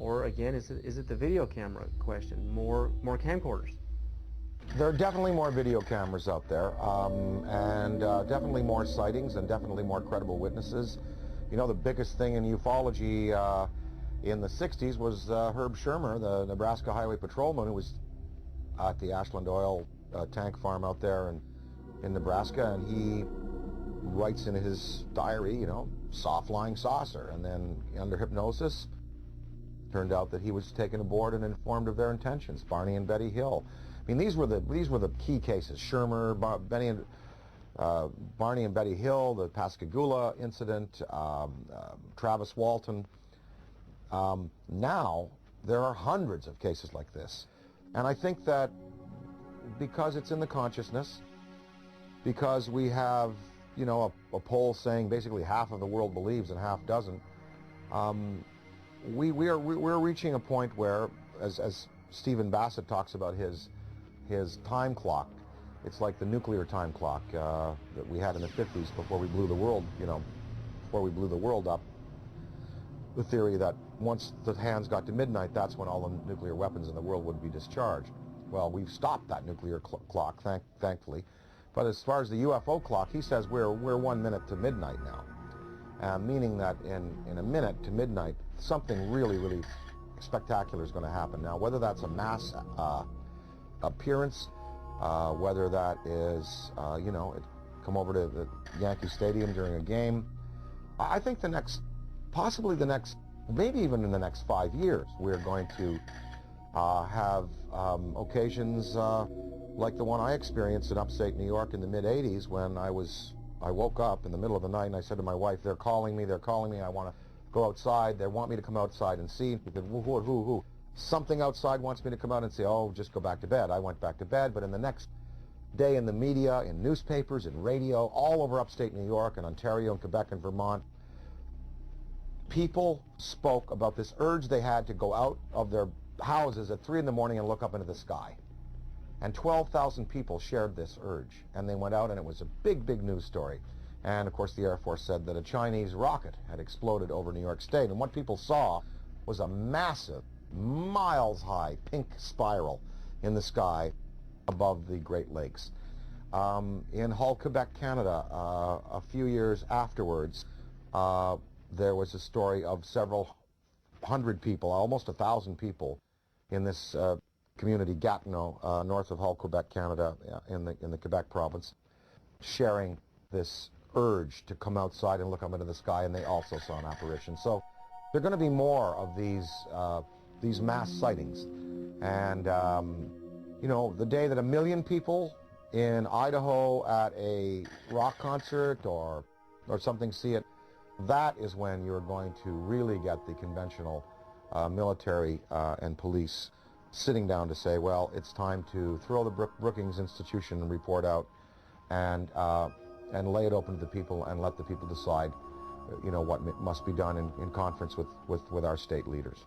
Or again, is it the video camera question? More camcorders? There are definitely more video cameras out there, and definitely more sightings and definitely more credible witnesses. You know, the biggest thing in ufology in the 60s was Herb Shermer, the Nebraska Highway Patrolman, who was at the Ashland Oil tank farm out there in Nebraska, and he writes in his diary, you know, saw flying saucer, and then under hypnosis, turned out that he was taken aboard and informed of their intentions. Barney and Betty Hill. I mean, these were the key cases. Shermer, Barney and Betty Hill, the Pascagoula incident, Travis Walton. Now there are hundreds of cases like this, and I think that because it's in the consciousness, because we have, you know, a poll saying basically half of the world believes and half doesn't. We're reaching a point where, as Stephen Bassett talks about his time clock, it's like the nuclear time clock that we had in the 50s before we blew the world, you know, before we blew the world up. The theory that once the hands got to midnight, that's when all the nuclear weapons in the world would be discharged. Well, we've stopped that nuclear clock, thankfully. But as far as the UFO clock, he says we're 1 minute to midnight now, meaning that in a minute to midnight, something really, really spectacular is going to happen. Now, whether that's a mass appearance, whether that is, you know, come over to the Yankee Stadium during a game, I think possibly the next, maybe even in the next 5 years, we're going to have occasions like the one I experienced in upstate New York in the mid-'80s when I woke up in the middle of the night and I said to my wife, they're calling me, I want to go outside, they want me to come outside and see. He said, who? Something outside wants me to come out and say, oh, just go back to bed. I went back to bed, but in the next day in the media, in newspapers, in radio, all over upstate New York and Ontario and Quebec and Vermont, people spoke about this urge they had to go out of their houses at 3 in the morning and look up into the sky. And 12,000 people shared this urge, and they went out, and it was a big, big news story. And of course the Air Force said that a Chinese rocket had exploded over New York State, and what people saw was a massive, miles-high pink spiral in the sky above the Great Lakes. In Hull, Quebec, Canada, a few years afterwards, there was a story of several hundred people, almost 1,000 people, in this community, Gatineau, north of Hull, Quebec, Canada, in the Quebec province, sharing this urge to come outside and look up into the sky, and they also saw an apparition. So there are going to be more of these mass sightings, and you know, the day that 1 million people in Idaho at a rock concert or something see it, that is when you're going to really get the conventional military and police sitting down to say, well, it's time to throw the Brookings Institution report out and lay it open to the people and let the people decide, you know, what must be done in conference with our state leaders.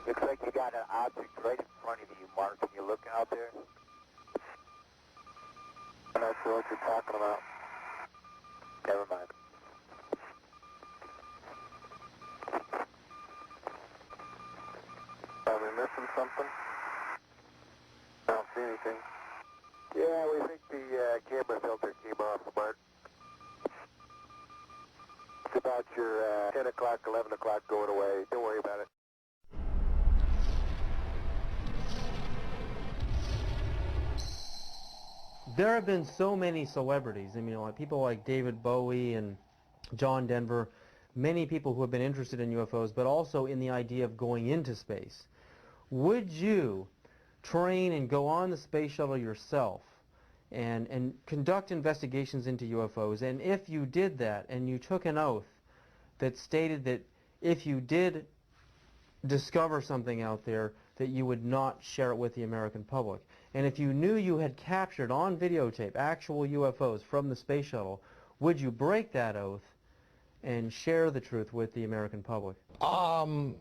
Looks like you got an object right in front of you, Mark. Can you look out there? I'm not sure what you're talking about. Never mind. Are we missing something? I don't see anything. Yeah, we think the camera filter came off, Mark. It's about your 10 o'clock, 11 o'clock going away. Don't worry about it. There have been so many celebrities, I mean, like people like David Bowie and John Denver, many people who have been interested in UFOs, but also in the idea of going into space. Would you train and go on the space shuttle yourself and conduct investigations into UFOs? And if you did that and you took an oath that stated that if you did discover something out there, that you would not share it with the American public. And if you knew you had captured on videotape actual UFOs from the space shuttle, would you break that oath and share the truth with the American public? Well,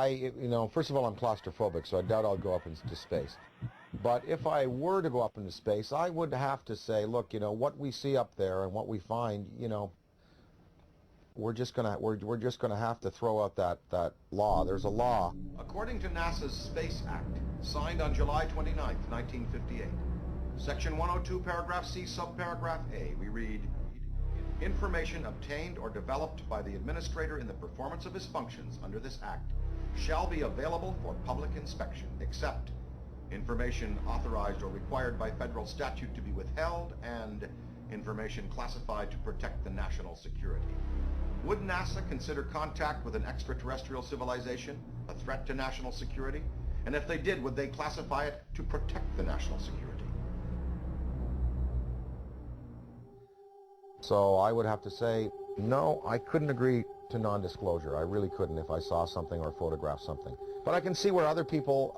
you know, first of all, I'm claustrophobic, so I doubt I'll go up into space. But if I were to go up into space, I would have to say, look, what we see up there and what we find, we're just gonna have to throw out that law. There's a law. According to NASA's Space Act, signed on July 29th, 1958, Section 102, Paragraph C, Subparagraph A, we read, information obtained or developed by the administrator in the performance of his functions under this Act shall be available for public inspection, except information authorized or required by federal statute to be withheld and information classified to protect the national security. Would NASA consider contact with an extraterrestrial civilization a threat to national security? And if they did, would they classify it to protect the national security? So I would have to say, no, I couldn't agree to non-disclosure. I really couldn't if I saw something or photographed something. But I can see where other people,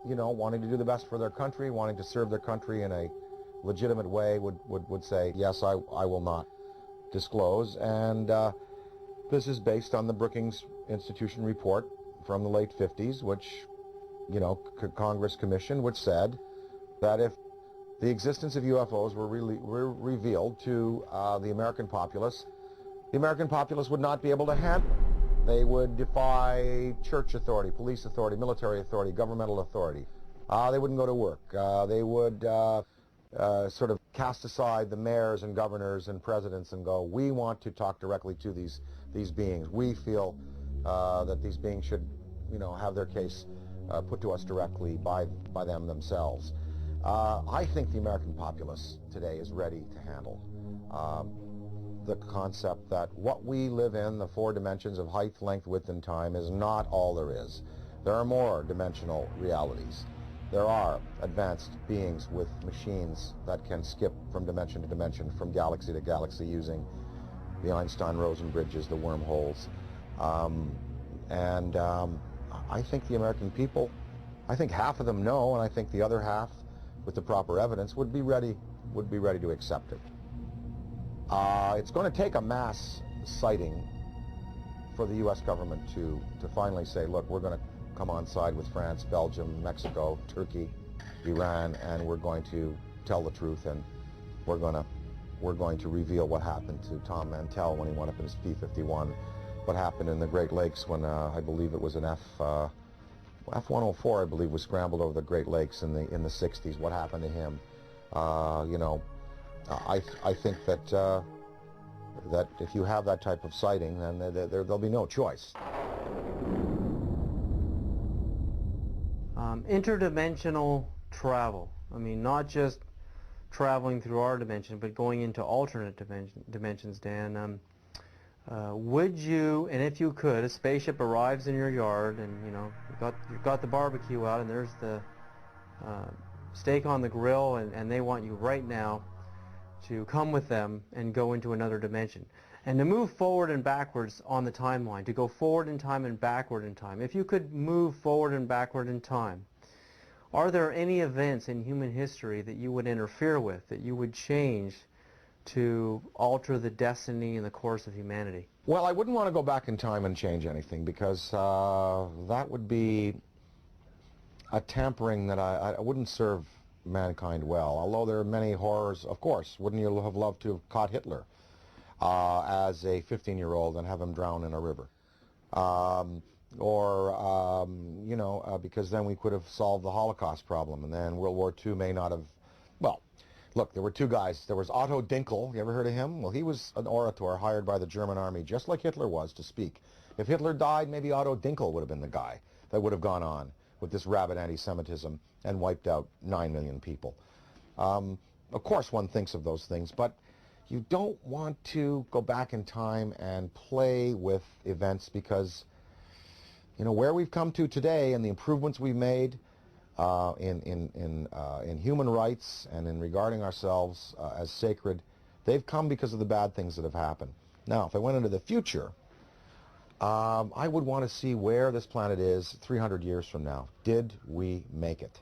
wanting to do the best for their country, wanting to serve their country in a legitimate way would say, yes, I will not disclose. And this is based on the Brookings Institution report from the late 50s, which, Congress commissioned, which said that if the existence of UFOs were revealed to the American populace would not be able to handle it. They would defy church authority, police authority, military authority, governmental authority. They wouldn't go to work. They would sort of cast aside the mayors and governors and presidents and go, we want to talk directly to these beings. We feel that these beings should, have their case put to us directly by them themselves. I think the American populace today is ready to handle the concept that what we live in, the 4 dimensions of height, length, width, and time, is not all there is. There are more dimensional realities. There are advanced beings with machines that can skip from dimension to dimension, from galaxy to galaxy, using the Einstein-Rosen bridges, the wormholes. I think the American people, I think half of them know, and I think the other half, with the proper evidence, would be ready to accept it. It's going to take a mass sighting for the U.S. government to finally say, look, we're going to come on side with France, Belgium, Mexico, Turkey, Iran, and we're going to tell the truth, and we're going to reveal what happened to Tom Mantell when he went up in his P-51, what happened in the Great Lakes when I believe it was an F-104, I believe, was scrambled over the Great Lakes in the 60s. What happened to him? I think that that if you have that type of sighting, then there'll be no choice. Interdimensional travel. I mean, not just traveling through our dimension, but going into alternate dimensions, Dan. Would you, and if you could, a spaceship arrives in your yard, and you've got the barbecue out, and there's the steak on the grill, and they want you right now to come with them and go into another dimension, and to move forward and backwards on the timeline, to go forward in time and backward in time. If you could move forward and backward in time, are there any events in human history that you would interfere with, that you would change to alter the destiny and the course of humanity? Well, I wouldn't want to go back in time and change anything, because that would be a tampering that I wouldn't serve mankind well. Although there are many horrors, of course. Wouldn't you have loved to have caught Hitler as a 15-year-old and have him drown in a river? Because then we could have solved the Holocaust problem, and then World War II may not have. Well, look, there were 2 guys. There was Otto Dinkel. You ever heard of him? Well, he was an orator hired by the German army, just like Hitler was, to speak. If Hitler died, maybe Otto Dinkel would have been the guy that would have gone on with this rabid anti-Semitism and wiped out 9 million people. Of course one thinks of those things, but you don't want to go back in time and play with events, because where we've come to today and the improvements we've made in human rights and in regarding ourselves as sacred, they've come because of the bad things that have happened. Now, if I went into the future, I would want to see where this planet is 300 years from now. Did we make it?